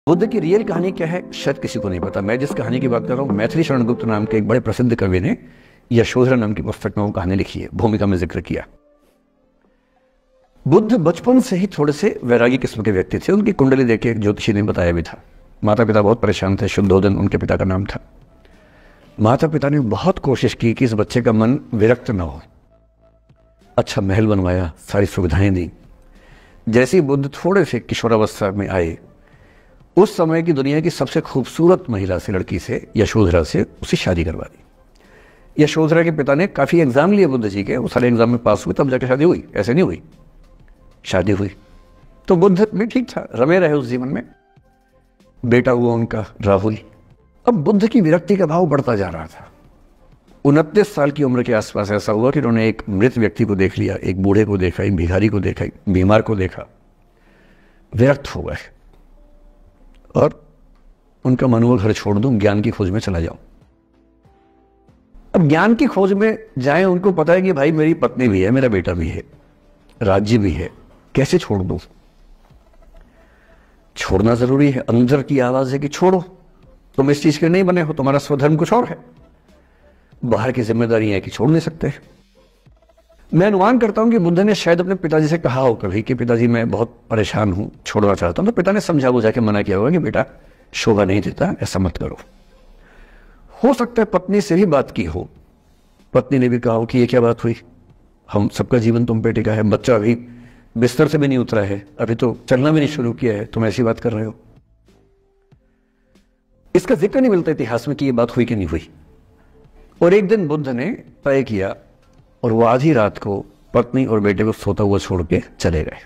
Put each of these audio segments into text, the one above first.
बुद्ध की रियल कहानी क्या है शायद किसी को नहीं पता। मैं जिस कहानी की बात कर रहा हूँ, मैथिली शरण गुप्त नाम के एक बड़े प्रसिद्ध कवि ने यशोधरा नाम की पुस्तक में वो कहानी लिखी है, भूमिका में जिक्र किया। बुद्ध बचपन से ही थोड़े से वैरागी किस्म के व्यक्ति थे। उनकी कुंडली देख के एक ज्योतिषी ने बताया भी था। माता पिता बहुत परेशान थे। शुद्धोदन उनके पिता का नाम था। माता पिता ने बहुत कोशिश की कि इस बच्चे का मन विरक्त न हो। अच्छा महल बनवाया, सारी सुविधाएं दी। जैसे ही बुद्ध थोड़े से किशोरावस्था में आए, उस समय की दुनिया की सबसे खूबसूरत महिला से, लड़की से, यशोधरा से उसकी शादी करवा दी। यशोधरा के पिता ने काफी एग्जाम लिए बुद्ध जी के, वो सारे एग्जाम में पास हुए, तब जाकर शादी हुई। ऐसे नहीं हुई, शादी हुई। तो बुद्ध भी ठीक था, रमे रहे उस जीवन में। बेटा हुआ उनका राहुल। अब बुद्ध की विरक्ति का भाव बढ़ता जा रहा था। 29 साल की उम्र के आसपास ऐसा हुआ कि उन्होंने एक मृत व्यक्ति को देख लिया, एक बूढ़े को देखा, एक भिखारी को देखा, एक बीमार को देखा। विरक्त हो गए और उनका मन हुआ घर छोड़ दूं, ज्ञान की खोज में चला जाऊं। अब ज्ञान की खोज में जाएं, उनको पता है कि भाई मेरी पत्नी भी है, मेरा बेटा भी है, राज्य भी है, कैसे छोड़ दूं? छोड़ना जरूरी है। अंदर की आवाज है कि छोड़ो, तुम इस चीज के नहीं बने हो, तुम्हारा स्वधर्म कुछ और है। बाहर की जिम्मेदारी है कि छोड़ नहीं सकते। मैं अनुमान करता हूं कि बुद्ध ने शायद अपने पिताजी से कहा हो कभी कि पिताजी मैं बहुत परेशान हूं, छोड़ना चाहता हूं। तो पिता ने समझा बुझा के मना किया होगा कि बेटा शोभा नहीं देता, ऐसा मत करो। हो सकता है पत्नी से भी बात की हो। पत्नी ने भी कहा हो कि ये क्या बात हुई, हम सबका जीवन तुम पे टिका है, बच्चा अभी बिस्तर से भी नहीं उतरा है, अभी तो चलना भी नहीं शुरू किया है, तुम ऐसी बात कर रहे हो। इसका जिक्र नहीं मिलता इतिहास में कि ये बात हुई कि नहीं हुई। और एक दिन बुद्ध ने तय किया और वो आधी रात को पत्नी और बेटे को सोता हुआ छोड़ के चले गए।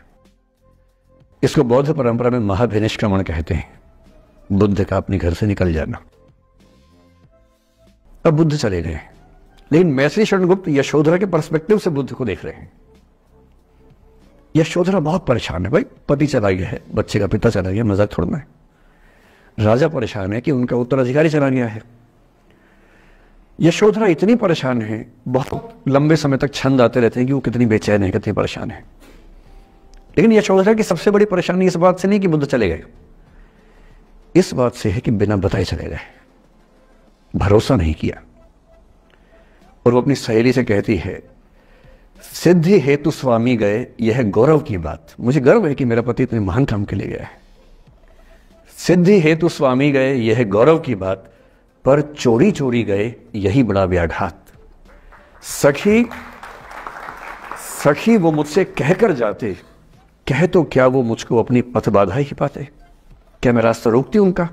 इसको बौद्ध परंपरा में महाभिनिष्क्रमण कहते हैं, बुद्ध का अपने घर से निकल जाना। अब बुद्ध चले गए, लेकिन मैथिली शरण गुप्त यशोधरा के पर्सपेक्टिव से बुद्ध को देख रहे हैं। यशोधरा बहुत परेशान है। भाई पति चला गया है, बच्चे का पिता चला गया, मजाक छोड़ना है। राजा परेशान है कि उनका उत्तराधिकारी चला गया है। यशोधरा इतनी परेशान है, बहुत लंबे समय तक छंद आते रहते हैं कि वो कितनी बेचैन है, कितनी परेशान है। लेकिन यशोधरा की सबसे बड़ी परेशानी इस बात से नहीं कि बुद्ध चले गए, इस बात से है कि बिना बताए चले गए, भरोसा नहीं किया। और वो अपनी सहेली से कहती है, सिद्धि हेतु स्वामी गए, यह गौरव की बात। मुझे गर्व है कि मेरा पति इतने महान काम के लिए गया है। सिद्धि हेतु स्वामी गए, यह गौरव की बात, पर चोरी चोरी गए, यही बड़ा व्याघात। सखी वो मुझसे कहकर जाते, कह तो क्या वो मुझको अपनी पथ बाधा ही पाते, क्या मैं रास्ता रोकती उनका?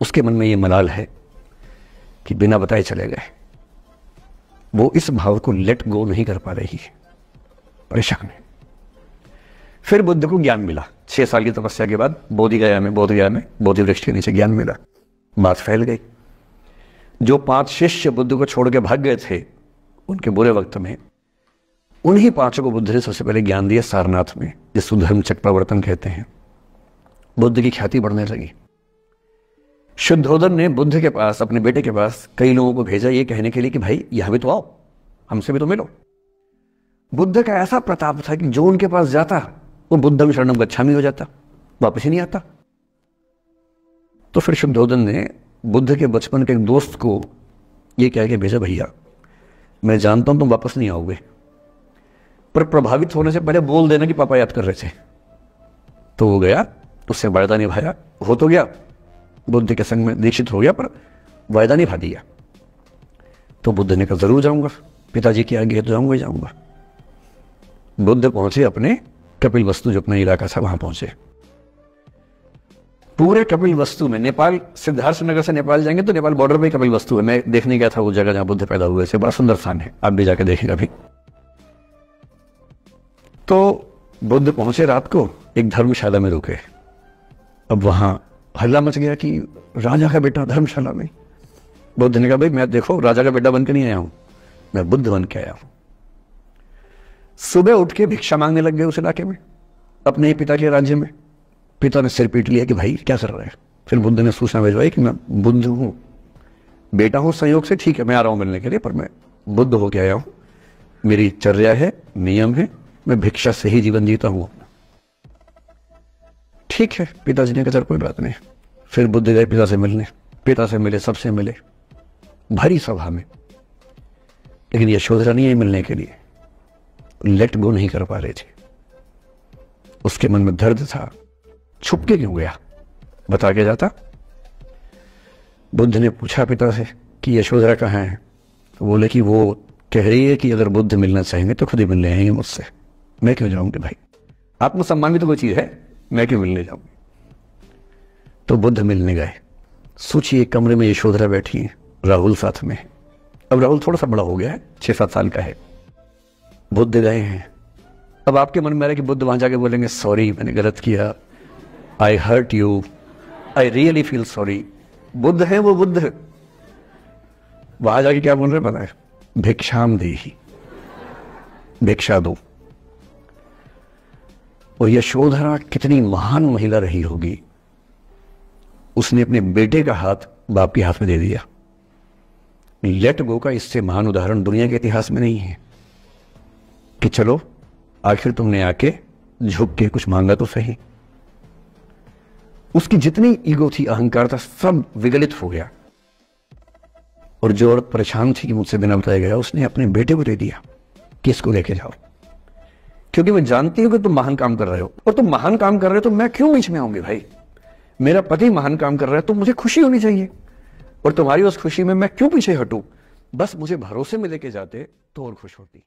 उसके मन में ये मलाल है कि बिना बताए चले गए। वो इस भाव को लेट गो नहीं कर पा रही है, परेशान है। फिर बुद्ध को ज्ञान मिला। 6 साल की तपस्या के बाद बोधगया में बोधि वृक्ष के नीचे ज्ञान मिला। बात फैल गई। जो 5 शिष्य बुद्ध को छोड़ के भाग गए थे उनके बुरे वक्त में, उन्हीं 5 को बुद्ध ने सबसे पहले ज्ञान दिया सारनाथ में, जिसको धर्म चक्र प्रवर्तन कहते हैं। बुद्ध की ख्याति बढ़ने लगी। शुद्धोदन ने बुद्ध के पास, अपने बेटे के पास कई लोगों को भेजा ये कहने के लिए कि भाई यहां भी तो आओ, हमसे भी तो मिलो। बुद्ध का ऐसा प्रताप था कि जो उनके पास जाता वो बुद्धम शरणम गच्छामि हो जाता, वापस ही नहीं आता। तो फिर शुद्धोदन ने बुद्ध के बचपन के एक दोस्त को ये कह के भेजा, भैया मैं जानता हूं तुम वापस नहीं आओगे, पर प्रभावित होने से पहले बोल देना कि पापा याद कर रहे थे। तो वो गया, उससे वायदा निभाया, हो तो गया, बुद्ध के संग में दीक्षित हो गया, पर वायदा निभा दिया। तो बुद्ध ने कहा जरूर जाऊंगा, पिताजी की आगे तो जाऊंगा ही जाऊंगा। बुद्ध पहुंचे अपने कपिल वस्तु, जो अपना इलाका था, वहां पहुंचे। पूरे कपिल वस्तु में, नेपाल सिद्धार्थ नगर से नेपाल जाएंगे तो नेपाल बॉर्डर पे कपिल वस्तु है। मैं देखने गया था वो जगह जहां बुद्ध पैदा हुए थे, बड़ा सुंदर स्थान है, आप भी जाके देखेंगे अभी। तो बुद्ध पहुंचे रात को, एक धर्मशाला में रुके। अब वहां हल्ला मच गया कि राजा का बेटा धर्मशाला में। बुद्ध ने कहा, भाई मैं देखो राजा का बेटा बनकर नहीं आया हूं, मैं बुद्ध बन के आया हूं। सुबह उठ के भिक्षा मांगने लग गए उस इलाके में, अपने ही पिता के राज्य में। पिता ने सिर पीट लिया कि भाई क्या कर रहे हैं। फिर बुद्ध ने सूचना भिजवाई कि मैं बुद्ध हूं, बेटा हूं संयोग से, ठीक है मैं आ रहा हूं मिलने के लिए, पर मैं बुद्ध होके आया हूं, मेरी चर्या है, नियम है, मैं भिक्षा से ही जीवन जीता हूं। ठीक है, पिताजी ने कहा चल कोई बात नहीं। फिर बुद्ध गए पिता से मिलने, पिता से मिले, सबसे मिले, भरी सभा में। लेकिन यशोधरा नहीं आई मिलने के लिए, लेट गो नहीं कर पा रहे थे। उसके मन में दर्द था, छुप के क्यों गया, बता के जाता। बुद्ध ने पूछा पिता से कि यशोधरा कहाँ है, तो बोले कि वो कह रही है कि अगर बुद्ध मिलना चाहेंगे तो खुद ही मिलने आएंगे मुझसे, मैं क्यों जाऊंगी भाई, आत्मसम्मान भी तो कोई चीज है, मैं क्यों मिलने जाऊंगी। तो बुद्ध मिलने गए। सोचिए कमरे में यशोधरा बैठी है, राहुल साथ में। अब राहुल थोड़ा सा बड़ा हो गया है, 6-7 साल का है। बुद्ध गए हैं। अब आपके मन में आ रहा है कि बुद्ध वहां जाके बोलेंगे सॉरी मैंने गलत किया, I hurt you, I really feel sorry. बुद्ध है वो बुद्ध, वहां जाके क्या बोल रहे पता है, भिक्षाम देहि, भिक्षा दो। और यशोधरा कितनी महान महिला रही होगी, उसने अपने बेटे का हाथ बाप के हाथ में दे दिया। लेट गो का इससे महान उदाहरण दुनिया के इतिहास में नहीं है कि चलो आखिर तुमने आके झुक के कुछ मांगा तो सही। उसकी जितनी ईगो थी, अहंकार था, सब विगलित हो गया। और जो औरत परेशान थी कि मुझसे बिना बताया गया, उसने अपने बेटे को दे दिया कि इसको लेके जाओ, क्योंकि मैं जानती हूं कि तुम महान काम कर रहे हो, और तुम महान काम कर रहे हो तो मैं क्यों बीच में आऊंगी भाई। मेरा पति महान काम कर रहा है तो मुझे खुशी होनी चाहिए, और तुम्हारी उस खुशी में मैं क्यों पीछे हटूं। बस मुझे भरोसे में लेके जाते तो और खुश होती।